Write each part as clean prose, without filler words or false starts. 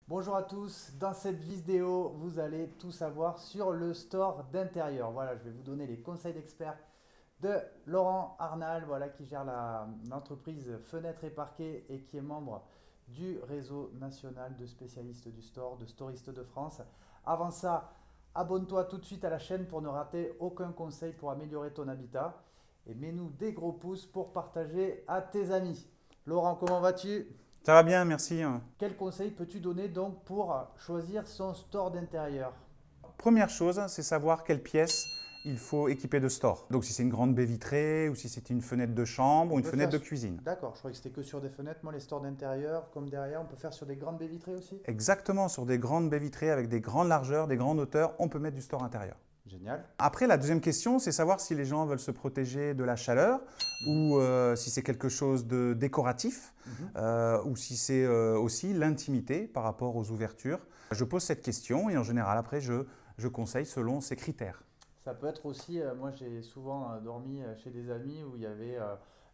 Bonjour à tous, dans cette vidéo, vous allez tout savoir sur le store d'intérieur. Voilà, je vais vous donner les conseils d'expert de Laurent Arnal, voilà, qui gère l'entreprise Fenêtres et Parquets et qui est membre du réseau national de spécialistes du store, de Storistes de France. Avant ça, abonne-toi tout de suite à la chaîne pour ne rater aucun conseil pour améliorer ton habitat. Et mets-nous des gros pouces pour partager à tes amis. Laurent, comment vas-tu? Ça va bien, merci. Quel conseil peux-tu donner donc pour choisir son store d'intérieur? Première chose, c'est savoir quelle pièce il faut équiper de store. Donc si c'est une grande baie vitrée ou si c'est une fenêtre de chambre ou On une peut fenêtre faire. de cuisine. D'accord, je croyais que c'était que sur des fenêtres. Moi, les stores d'intérieur, comme derrière, on peut faire sur des grandes baies vitrées aussi? Exactement, sur des grandes baies vitrées avec des grandes largeurs, des grandes hauteurs, on peut mettre du store intérieur. Génial. Après, la deuxième question, c'est savoir si les gens veulent se protéger de la chaleur ou si c'est quelque chose de décoratif Mhm. ou si c'est aussi l'intimité par rapport aux ouvertures. Je pose cette question et en général, après, je conseille selon ces critères. Ça peut être aussi, moi j'ai souvent dormi chez des amis où il y avait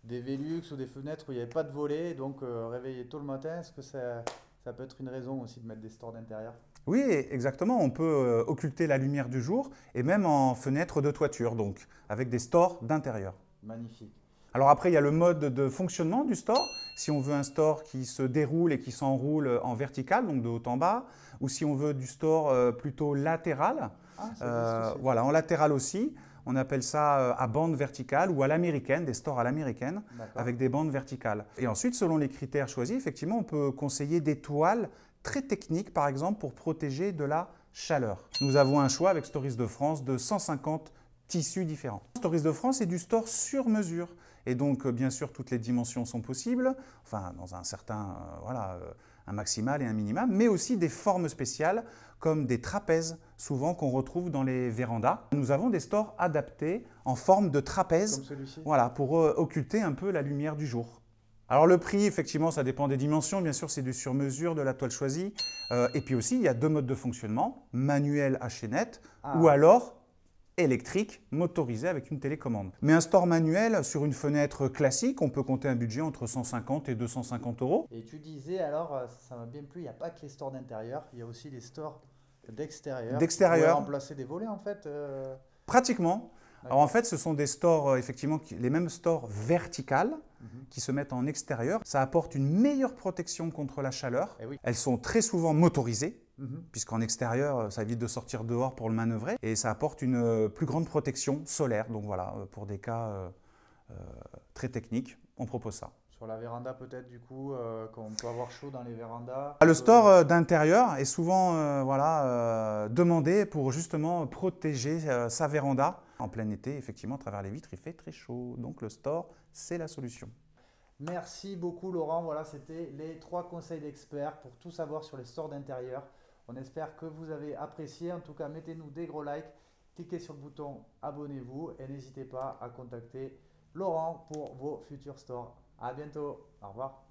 des Velux ou des fenêtres où il n'y avait pas de volets, donc réveiller tôt le matin, est-ce que ça peut être une raison aussi de mettre des stores d'intérieur? Oui, exactement. On peut occulter la lumière du jour et même en fenêtre de toiture, donc avec des stores d'intérieur. Magnifique. Alors après, il y a le mode de fonctionnement du store. Si on veut un store qui se déroule et qui s'enroule en vertical, donc de haut en bas, ou si on veut du store plutôt latéral, Ah, ça existe aussi. voilà, en latéral aussi, on appelle ça à bande verticale ou à l'américaine, des stores à l'américaine, D'accord. avec des bandes verticales. Et ensuite, selon les critères choisis, effectivement, on peut conseiller des toiles très techniques, par exemple, pour protéger de la chaleur. Nous avons un choix avec Stories de France de 150 tissus différents. Stories de France est du store sur mesure. Et donc, bien sûr, toutes les dimensions sont possibles, enfin, dans un certain, un maximal et un minimum, mais aussi des formes spéciales, comme des trapèzes, souvent qu'on retrouve dans les vérandas. Nous avons des stores adaptés en forme de trapèze, Comme celui-ci? voilà, pour occulter un peu la lumière du jour. Alors le prix, effectivement, ça dépend des dimensions. Bien sûr, c'est du sur-mesure de la toile choisie. Et puis aussi, il y a deux modes de fonctionnement, manuel à chaînette ou Ah, alors électrique motorisé avec une télécommande. Mais un store manuel sur une fenêtre classique, on peut compter un budget entre 150 et 250 euros. et tu disais alors, ça m'a bien plu, il n'y a pas que les stores d'intérieur, il y a aussi les stores d'extérieur qui pourraient D'extérieur, remplacer des volets en fait. pratiquement. Alors en D'accord. fait, ce sont des stores, effectivement, les mêmes stores verticales Mhm. qui se mettent en extérieur. Ça apporte une meilleure protection contre la chaleur. Eh oui. Elles sont très souvent motorisées, Mhm. puisqu'en extérieur, ça évite de sortir dehors pour le manœuvrer. Et ça apporte une plus grande protection solaire. Donc voilà, pour des cas très techniques, on propose ça. Sur la véranda peut-être du coup, quand on peut avoir chaud dans les vérandas. Le store d'intérieur est souvent demandé pour justement protéger sa véranda. En plein été, effectivement, à travers les vitres, il fait très chaud. Donc le store, c'est la solution. Merci beaucoup Laurent, voilà c'était les 3 conseils d'experts pour tout savoir sur les stores d'intérieur. On espère que vous avez apprécié, en tout cas mettez-nous des gros likes, cliquez sur le bouton abonnez-vous et n'hésitez pas à contacter Laurent pour vos futurs stores. À bientôt, au revoir.